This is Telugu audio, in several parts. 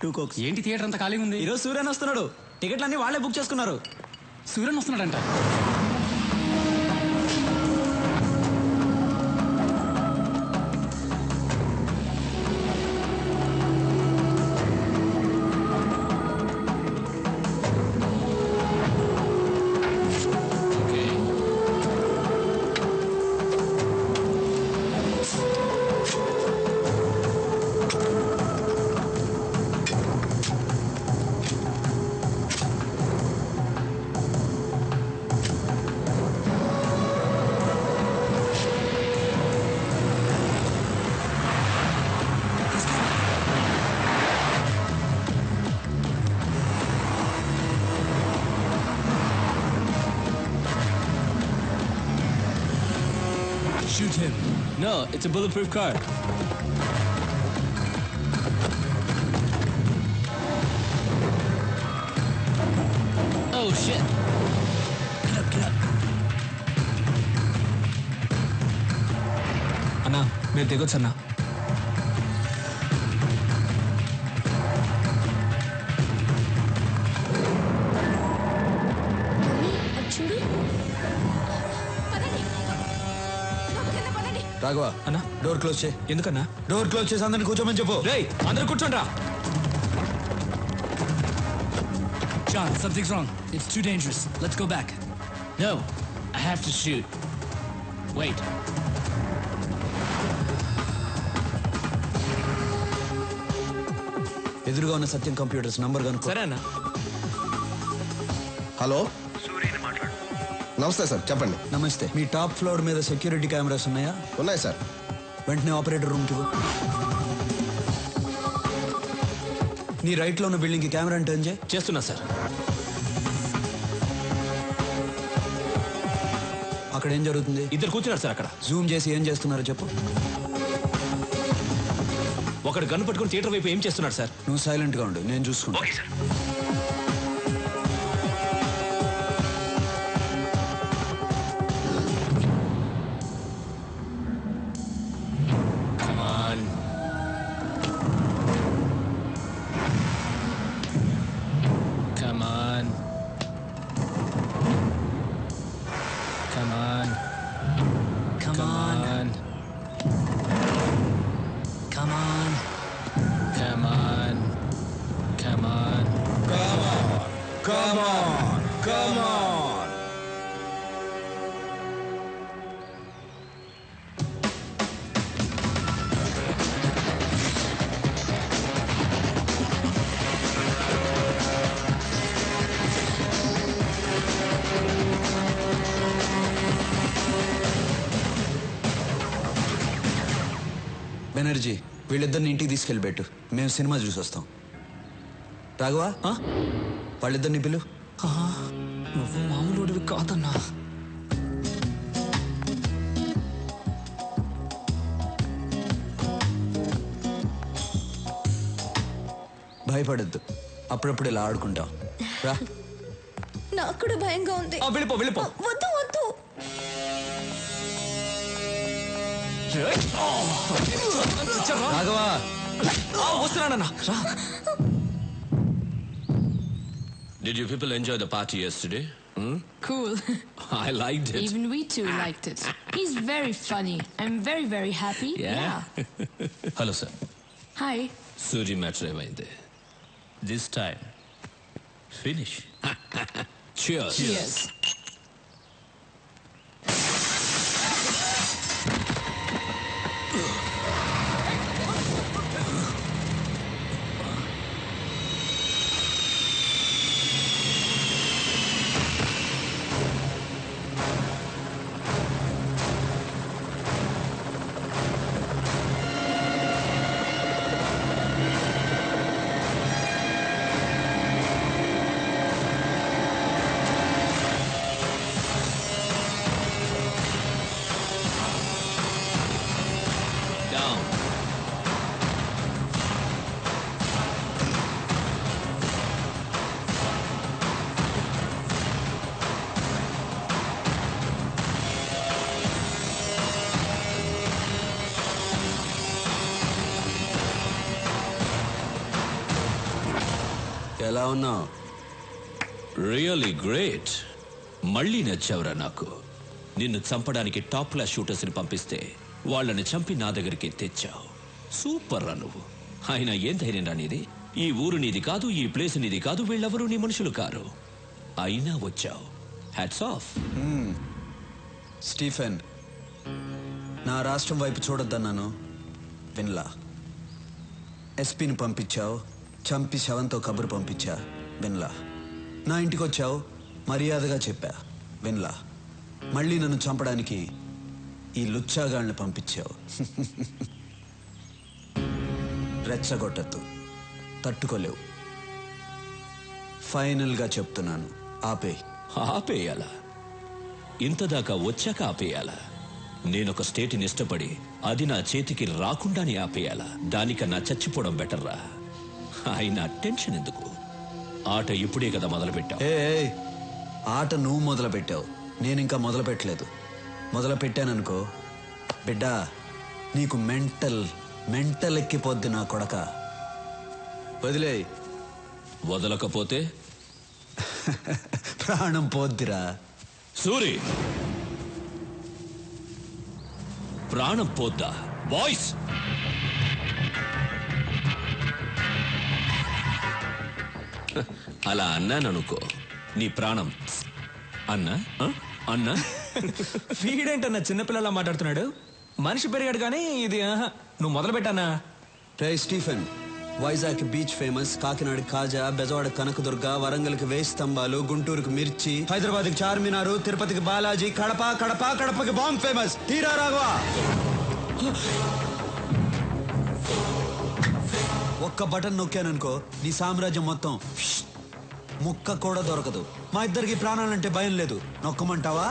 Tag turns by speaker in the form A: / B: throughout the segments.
A: 2 cokes.
B: ఏంటి థియేటర్ అంతా ఖాళీ ఉంది?
A: ఈరోజు సూర్యన్ వస్తున్నాడు, టికెట్లన్నీ వాళ్ళే బుక్ చేసుకున్నారు.
B: Suryan వస్తున్నాడంట.
C: Shoot him.
B: No, it's a bulletproof car. Oh shit.
C: Get up. అన్నా మీరు దిగొచ్చు అన్నా.
A: రాఘవ
C: అన్న
A: డోర్ క్లోజ్ చేయి.
C: ఎందుకన్నా?
A: డోర్ క్లోజ్ చేసి అందరిని కూర్చోమని చెప్పు.
C: రేయ్ అందరూ కూర్చోండ్రా.
D: John, something's wrong. It's too dangerous. Let's go back.
B: No, I have to shoot. Wait.
A: ఎదురుగా ఉన్న సత్యం కంప్యూటర్స్ నంబర్ కనుక్కో.
C: సరే అన్న.
E: హలో, నమస్తే సార్, చెప్పండి.
A: నమస్తే. మీ టాప్ ఫ్లోర్ మీద సెక్యూరిటీ కెమెరాస్ ఉన్నాయా?
E: ఉన్నాయి సార్.
A: వెంటనే ఆపరేటర్ రూమ్కి పో. నీ రైట్లో ఉన్న బిల్డింగ్కి కెమెరా టర్న్ చేయి.
C: చేస్తున్నా సార్.
A: అక్కడ ఏం జరుగుతుంది?
C: ఇద్దరు కూర్చున్నారు సార్ అక్కడ.
A: జూమ్ చేసి ఏం చేస్తున్నారో చెప్పు.
C: ఒకడు గన్ను పట్టుకుని థియేటర్ వైపు ఏం చేస్తున్నాడు సార్?
A: నువ్వు సైలెంట్గా ఉండు, నేను చూసుకుంటా.
B: Come on. Come on. Come on.
D: Come on. Come on.
B: Come on. Come on.
A: Come on. Banerjee, వీళ్ళిద్దరిని ఇంటికి తీసుకెళ్ళిపెట్టు, మేము సినిమా చూసి వస్తాం. రాఘవా, వాళ్ళిద్దరిని పిలు.
C: నువ్వు మామూలుడివి కాదన్నా.
A: భయపడద్దు, అప్పుడప్పుడు ఇలా ఆడుకుంటాం. రా.
F: నాకు కూడా భయంగా ఉంది.
C: వెళ్ళిపో.
F: వద్దు వద్దు.
A: రాఘవా,
C: వస్తున్నానన్నా. రా.
G: Did you people enjoy the party yesterday?
H: Cool.
G: I liked it.
H: Even we too liked it. He's very funny. I'm very, very happy.
G: Yeah? Hello, sir.
H: Hi.
G: Suri matter ఏమైంది? This time, finish. Cheers.
H: Cheers.
A: ఎలా ఉన్నావు?
G: Really great. మళ్ళీ నచ్చావురా నాకు. నిన్ను చంపడానికి టాప్ క్లాస్ షూటర్స్ ని పంపిస్తే వాళ్ళని చంపి నా దగ్గరికి తెచ్చావు. సూపర్ రా నువ్వు. అయినా ఏం ధైర్యం రా నీది? ఈ ఊరు నీది కాదు, ఈ ప్లేస్ నీది కాదు, వీళ్ళెవరూ నీ మనుషులు కారు. అయినా వచ్చావు. Hats off.
A: స్టీఫెన్, నా రాష్ట్రం వైపు చూడొద్దన్నాను, విన్లా. ఎస్పీని పంపించావు, చంపి శవంతో కబురు పంపించా, విన్లా. నా ఇంటికి వచ్చావు, మర్యాదగా చెప్పా, విన్లా. మళ్ళీ నన్ను చంపడానికి ఈ లుచ్చాగాళ్ళని పంపించావు. రెచ్చగొట్టద్దు, తట్టుకోలేవు. ఫైనల్గా చెప్తున్నాను,
G: ఆపేయాలా? ఇంతదాకా వచ్చాక ఆపేయాలా? నేనొక స్టేట్ని ఇష్టపడి అది నా చేతికి రాకుండానే ఆపేయాలా? దానికన్నా చచ్చిపోవడం బెటర్రా. అయినా టెన్షన్ ఎందుకు? ఆట ఇప్పుడే కదా మొదలుపెట్టావు.
A: ఆట నువ్వు మొదలు పెట్టావు, నేనింకా మొదలు పెట్టలేదు. మొదలు పెట్టాననుకో బిడ్డా, నీకు మెంటల్ ఎక్కిపోద్ది నా కొడక. వదిలే.
G: వదలకపోతే
A: ప్రాణం పోద్దిరా.
G: సూరి, ప్రాణం పోద్దా? బాయ్స్, అలా అన్నాననుకో నీ ప్రాణం అన్నా అన్నా.
C: వీడేంటన్నా చిన్నపిల్లలా మాట్లాడుతున్నాడు? మనిషి పెరిగాడు కానీ ఇది నువ్వు మొదలు పెట్టానా?
A: Ray Stephen, Vizag beach famous, Kakinada kaja, Bezawada Kanakadurga, వరంగల్కి వేయి స్తంభాలు, గుంటూరుకి మిర్చి, హైదరాబాద్కి చార్మినారు, తిరుపతికి బాలాజీ, కడపకి బాంబ్ ఫేమస్. తీరా రాఘవా, ఒక్క బటన్ నొక్కాననుకో నీ సామ్రాజ్యం మొత్తం ముక్క కూడా దొరకదు. మా ఇద్దరికి ప్రాణాలంటే భయం లేదు. నొక్కమంటావా?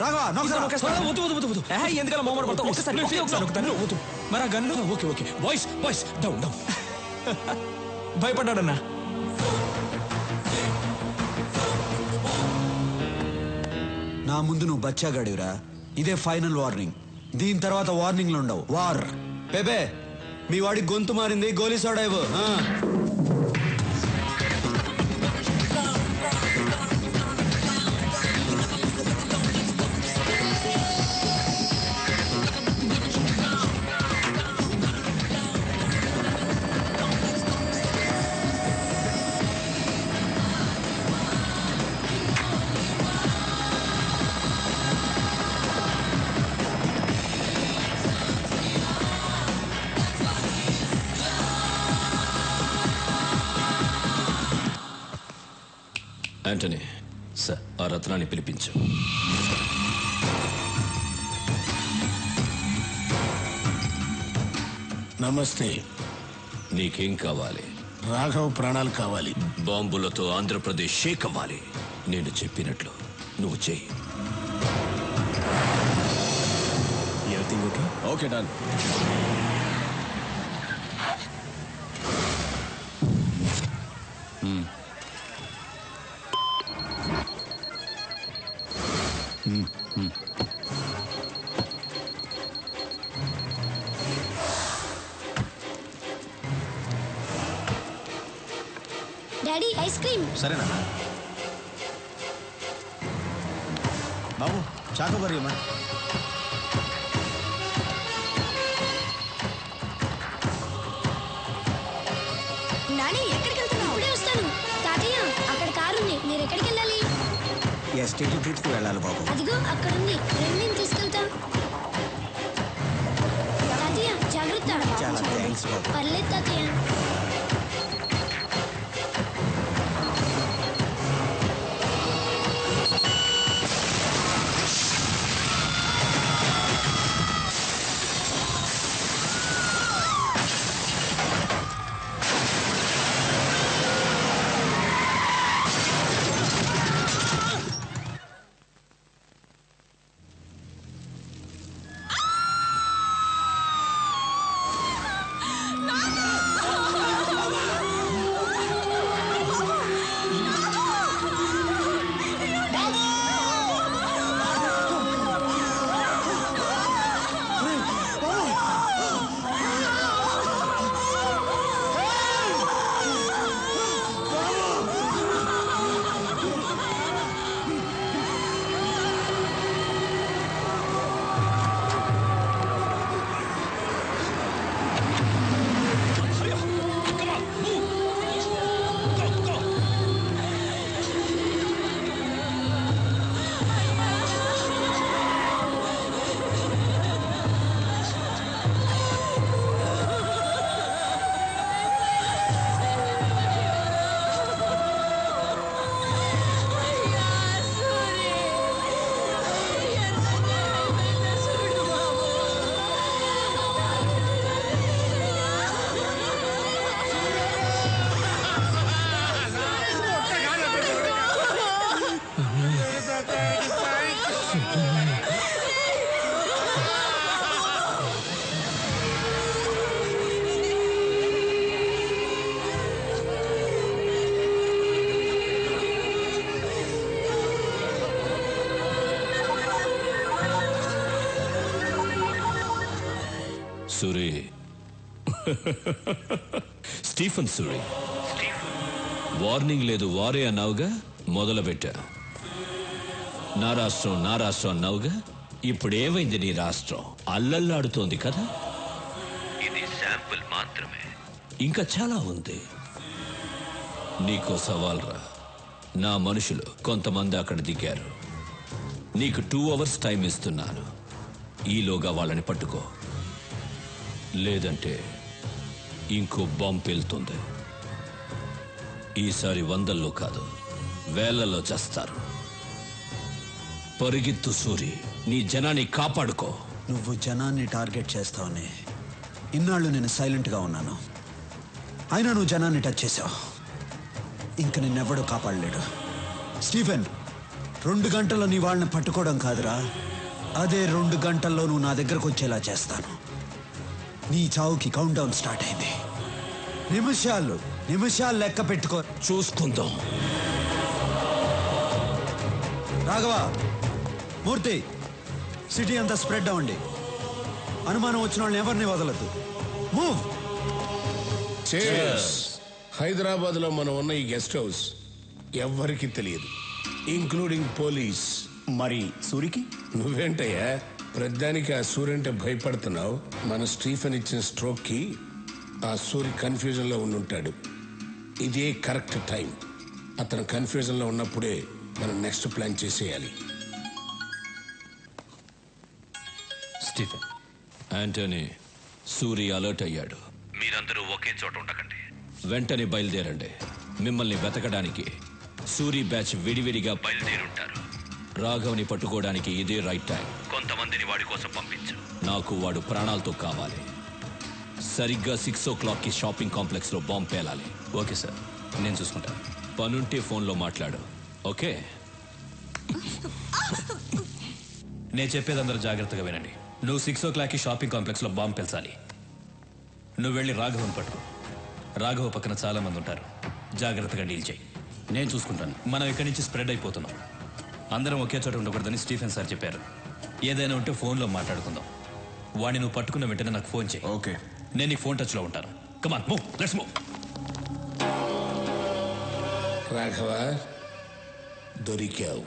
A: రాఘవా,
C: ఎందుకలా మోమడ పడతావు? మరి ఆ gun
G: okay boys boys down down.
C: భయపడ్డాడన్నా.
A: నా ముందు నువ్వు బచ్చాగాడివిరా. ఇదే ఫైనల్ వార్నింగ్. దీని తర్వాత వార్నింగ్లు ఉండవు. వార్. బేబే, మీ వాడి గొంతు మారింది, గోలీ సోడా ఇవ్వు.
G: యాంటనీ, సార్, ఆ రత్నాన్ని పిలిపించు.
E: నమస్తే.
G: నీకేం కావాలి?
E: రాఘవ్ ప్రాణాలు కావాలి.
G: బాంబులతో ఆంధ్రప్రదేశ్ షేక్ అవ్వాలి. నేను చెప్పినట్లు నువ్వు చెయ్యి.
E: Okay, done.
F: Daddy, ice cream.
E: సరేనా బాబు? చాకోబారి అమ్మా.
F: నాని, ఎక్కడికి వెళ్తున్నావు? ఇప్పుడే వస్తాను. తాతయ్య, అక్కడ కారు ఉంది, మీరు ఎక్కడికి వెళ్ళాలి?
E: ఎస్టేట్ ట్రిప్కి వెళ్ళాలి బాబు.
F: అదిగో అక్కడ ఉంది, నేను తీసుకెళ్తా. తాతయ్య జాగ్రత్త.
E: చాలా థ్యాంక్స్ బాబు.
F: పర్లేదు తాతయ్య.
G: సూరి స్టీఫెన్ సూరి వార్నింగ్ లేదు వారే అన్నావుగా మొదలుపెట్టా నా రాష్ట్రం అన్నావుగా ఇప్పుడు ఏమైంది నీ రాష్ట్రం అల్లల్లాడుతోంది కదా ఇది శాంపుల్ మాత్రమే ఇంకా చాలా ఉంది నీకో సవాల్ రా నా మనుషులు కొంతమంది అక్కడ దిగారు నీకు 2 hours టైం ఇస్తున్నాను ఈలోగా వాళ్ళని పట్టుకో లేదంటే ఇంకో బాంబు పేలుతుంది ఈసారి 100లో కాదు 1000లో చేస్తారు పరిగెత్తు సూరి నీ జనాన్ని కాపాడుకో
A: నువ్వు జనాన్ని టార్గెట్ చేస్తావని ఇన్నాళ్ళు నేను సైలెంట్గా ఉన్నాను అయినా నువ్వు జనాన్ని టచ్ చేసావు ఇంక నిన్నెవ్వడూ కాపాడలేడు స్టీఫెన్ 2 గంటల్లో నీ వాళ్ళని పట్టుకోవడం కాదురా అదే 2 గంటల్లో నువ్వు నా దగ్గరకు వచ్చేలా చేస్తాను నీ చావుకి కౌంట్ డౌన్ స్టార్ట్ అయింది నిమిషాలు లెక్క పెట్టుకో
G: చూసుకుందాం
A: రాఘవ మూర్తి సిటీ అంతా స్ప్రెడ్ అవ్వండి అనుమానం వచ్చిన వాళ్ళని ఎవరిని వదలద్దు మూవ్
E: హైదరాబాద్ లో మనం ఉన్న ఈ గెస్ట్ హౌస్ ఎవ్వరికి తెలియదు ఇంక్లూడింగ్ పోలీస్.
I: మరి సూరికి
E: నువ్వేంటయ్యా ప్రధానికి ఆ సూర్య అంటే భయపడుతున్నావు? మన స్టీఫెన్ ఇచ్చిన స్ట్రోక్ కి ఆ సూర్య కన్ఫ్యూజన్ లో ఉండుంటాడు. ఇదే కరెక్ట్ టైం. అతను కన్ఫ్యూజన్ లో ఉన్నప్పుడే మనం నెక్స్ట్ ప్లాన్ చేసేయాలి.
G: స్టీఫెన్ యాంటనీ సూరి అలర్ట్ అయ్యాడు. మీరందరూ ఒకే చోట ఉండకండి. వెంటనే బయలుదేరండి. మిమ్మల్ని వెతకడానికి సూరి బ్యాచ్ విడివిడిగా బయలుదేరుంటారు. రాఘవ్ని పట్టుకోవడానికి ఇదే రైట్ టైం. కొంతమందిని వాడి కోసం పంపించు. నాకు వాడు ప్రాణాలతో కావాలి. సరిగ్గా 6 o'clock షాపింగ్ కాంప్లెక్స్ లో బాంబు పేలాలి.
C: ఓకే సార్, నేను చూసుకుంటాను.
G: పనుంటే ఫోన్లో మాట్లాడు. ఓకే?
C: నేను చెప్పేది అందరూ జాగ్రత్తగా వినండి. నువ్వు 6 o'clock షాపింగ్ కాంప్లెక్స్ లో బాంబు పెంచాలి. నువ్వు వెళ్ళి రాఘవన్ పట్టుకో. రాఘవ పక్కన చాలా మంది ఉంటారు. జాగ్రత్తగా డీల్ చేయి. నేను చూసుకుంటాను. మనం ఇక్కడి నుంచి స్ప్రెడ్ అయిపోతున్నాం. అందరం ఒకే చోట ఉండకూడదని స్టీఫెన్ సార్ చెప్పారు. ఏదైనా ఉంటే ఫోన్లో మాట్లాడుకుందాం. వాడిని నువ్వు పట్టుకున్న వెంటనే నాకు ఫోన్ చేయి.
I: ఓకే,
C: నేను నీకు ఫోన్ టచ్లో ఉంటాను. Come on move, let's move.
E: Raghava దొరికావు.